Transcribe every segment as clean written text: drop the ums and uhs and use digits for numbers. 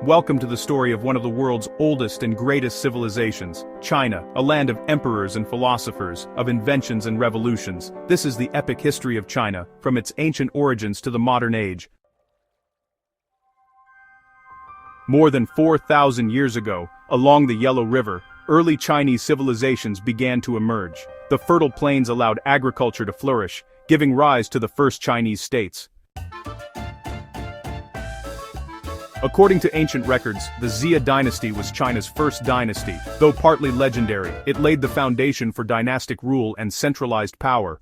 Welcome to the story of one of the world's oldest and greatest civilizations, China, a land of emperors and philosophers, of inventions and revolutions. This is the epic history of China, from its ancient origins to the modern age. More than 4,000 years ago, along the Yellow River, early Chinese civilizations began to emerge. The fertile plains allowed agriculture to flourish, giving rise to the first Chinese states. According to ancient records, the Xia dynasty was China's first dynasty. Though partly legendary, it laid the foundation for dynastic rule and centralized power.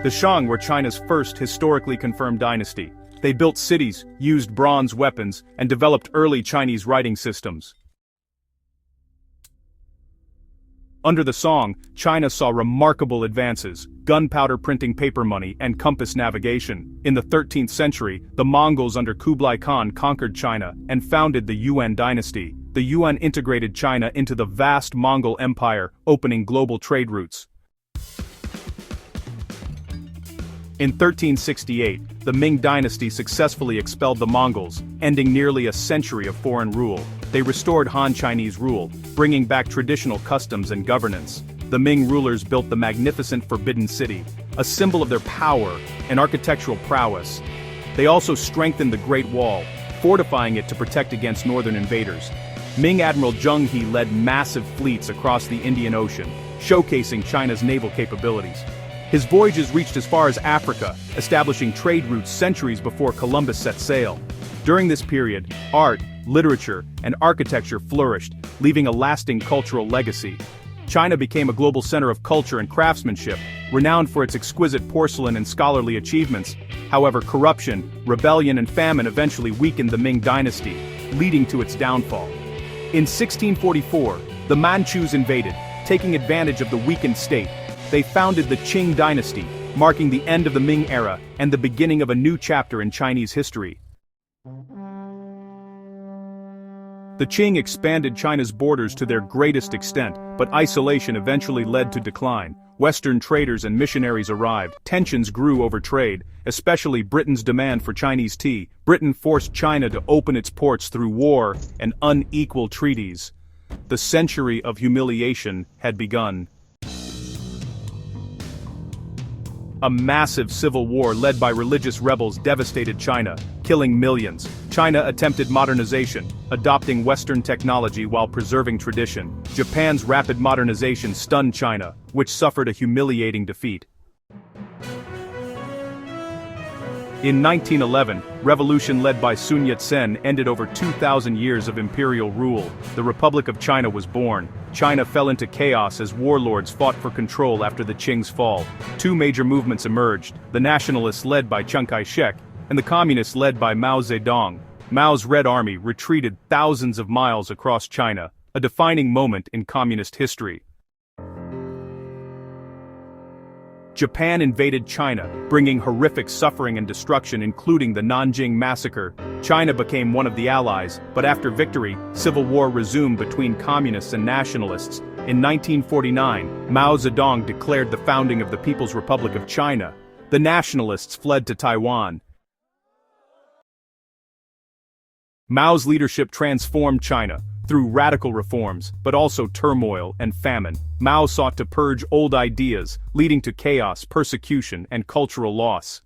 The Shang were China's first historically confirmed dynasty. They built cities, used bronze weapons, and developed early Chinese writing systems. Under the Song, China saw remarkable advances: gunpowder printing paper money and compass navigation. In the 13th century, the Mongols under Kublai Khan conquered China and founded the Yuan dynasty. The Yuan integrated China into the vast Mongol Empire, opening global trade routes. In 1368, the Ming dynasty successfully expelled the Mongols, ending nearly a century of foreign rule. They restored Han Chinese rule, bringing back traditional customs and governance. The Ming rulers built the magnificent Forbidden City, a symbol of their power and architectural prowess. They also strengthened the Great Wall, fortifying it to protect against northern invaders. Ming Admiral Zheng He led massive fleets across the Indian Ocean, showcasing China's naval capabilities. His voyages reached as far as Africa, establishing trade routes centuries before Columbus set sail. During this period, art, literature, and architecture flourished, leaving a lasting cultural legacy. China became a global center of culture and craftsmanship, renowned for its exquisite porcelain and scholarly achievements. However, corruption, rebellion, and famine eventually weakened the Ming dynasty, leading to its downfall. In 1644, the Manchus invaded, taking advantage of the weakened state. They founded the Qing dynasty, marking the end of the Ming era and the beginning of a new chapter in Chinese history. The Qing expanded China's borders to their greatest extent, but isolation eventually led to decline. Western traders and missionaries arrived. Tensions grew over trade, especially Britain's demand for Chinese tea. Britain forced China to open its ports through war and unequal treaties. The century of humiliation had begun. A massive civil war led by religious rebels devastated China, killing millions. China attempted modernization, adopting Western technology while preserving tradition. Japan's rapid modernization stunned China, which suffered a humiliating defeat. In 1911, revolution led by Sun Yat-sen ended over 2,000 years of imperial rule. The Republic of China was born. China fell into chaos as warlords fought for control after the Qing's fall. Two major movements emerged: the nationalists led by Chiang Kai-shek, and the communists led by Mao Zedong. Mao's Red Army retreated thousands of miles across China, a defining moment in communist history. Japan invaded China, bringing horrific suffering and destruction, including the Nanjing Massacre. China became one of the allies, but after victory, civil war resumed between communists and nationalists. In 1949, Mao Zedong declared the founding of the People's Republic of China. The nationalists fled to Taiwan. Mao's leadership transformed China, through radical reforms, but also turmoil and famine. Mao sought to purge old ideas, leading to chaos, persecution, and cultural loss.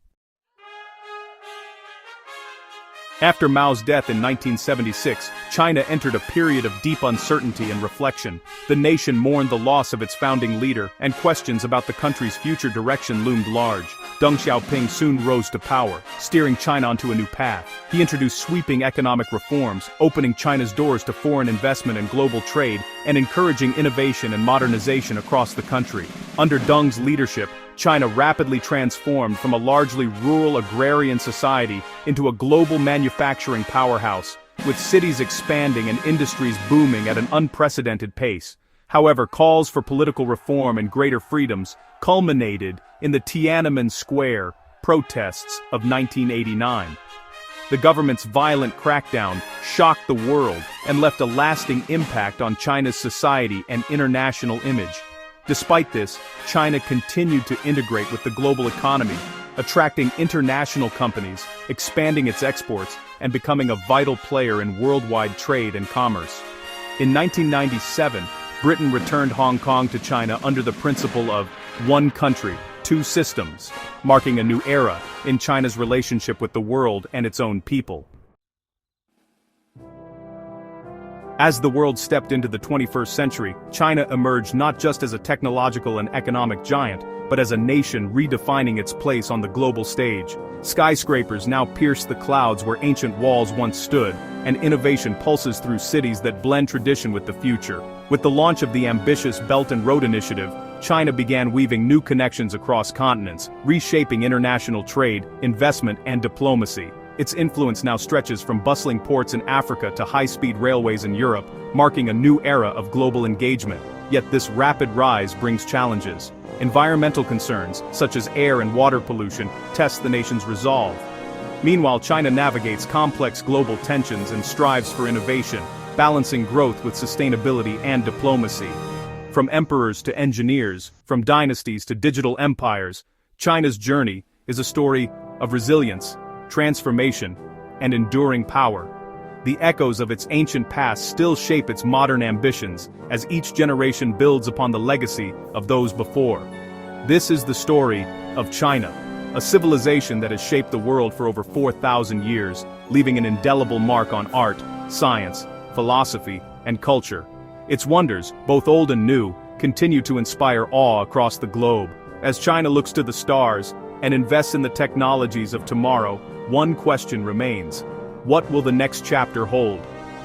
After Mao's death in 1976, China entered a period of deep uncertainty and reflection. The nation mourned the loss of its founding leader, and questions about the country's future direction loomed large. Deng Xiaoping soon rose to power, steering China onto a new path. He introduced sweeping economic reforms, opening China's doors to foreign investment and global trade, and encouraging innovation and modernization across the country. Under Deng's leadership, China rapidly transformed from a largely rural agrarian society into a global manufacturing powerhouse, with cities expanding and industries booming at an unprecedented pace. However, calls for political reform and greater freedoms culminated in the Tiananmen Square protests of 1989. The government's violent crackdown shocked the world and left a lasting impact on China's society and international image. Despite this, China continued to integrate with the global economy, attracting international companies, expanding its exports, and becoming a vital player in worldwide trade and commerce. In 1997, Britain returned Hong Kong to China under the principle of one country, two systems, marking a new era in China's relationship with the world and its own people. As the world stepped into the 21st century, China emerged not just as a technological and economic giant, but as a nation redefining its place on the global stage. Skyscrapers now pierce the clouds where ancient walls once stood, and innovation pulses through cities that blend tradition with the future. With the launch of the ambitious Belt and Road Initiative, China began weaving new connections across continents, reshaping international trade, investment, and diplomacy. Its influence now stretches from bustling ports in Africa to high-speed railways in Europe, marking a new era of global engagement. Yet this rapid rise brings challenges. Environmental concerns, such as air and water pollution, test the nation's resolve. Meanwhile, China navigates complex global tensions and strives for innovation, balancing growth with sustainability and diplomacy. From emperors to engineers, from dynasties to digital empires, China's journey is a story of resilience, transformation, and enduring power. The echoes of its ancient past still shape its modern ambitions, as each generation builds upon the legacy of those before. This is the story of China, a civilization that has shaped the world for over 4,000 years, leaving an indelible mark on art, science, philosophy, and culture. Its wonders, both old and new, continue to inspire awe across the globe. As China looks to the stars and invests in the technologies of tomorrow, one question remains: what will the next chapter hold?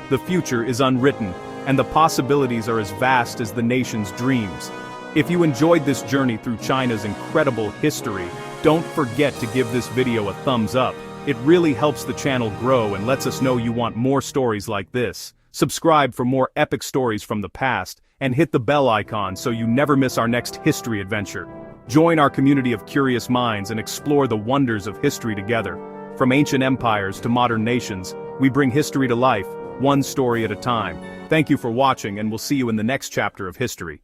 The future is unwritten, and the possibilities are as vast as the nation's dreams. If you enjoyed this journey through China's incredible history, don't forget to give this video a thumbs up. It really helps the channel grow and lets us know you want more stories like this. Subscribe for more epic stories from the past, and hit the bell icon so you never miss our next history adventure. Join our community of curious minds and explore the wonders of history together. From ancient empires to modern nations, we bring history to life, one story at a time. Thank you for watching, and we'll see you in the next chapter of history.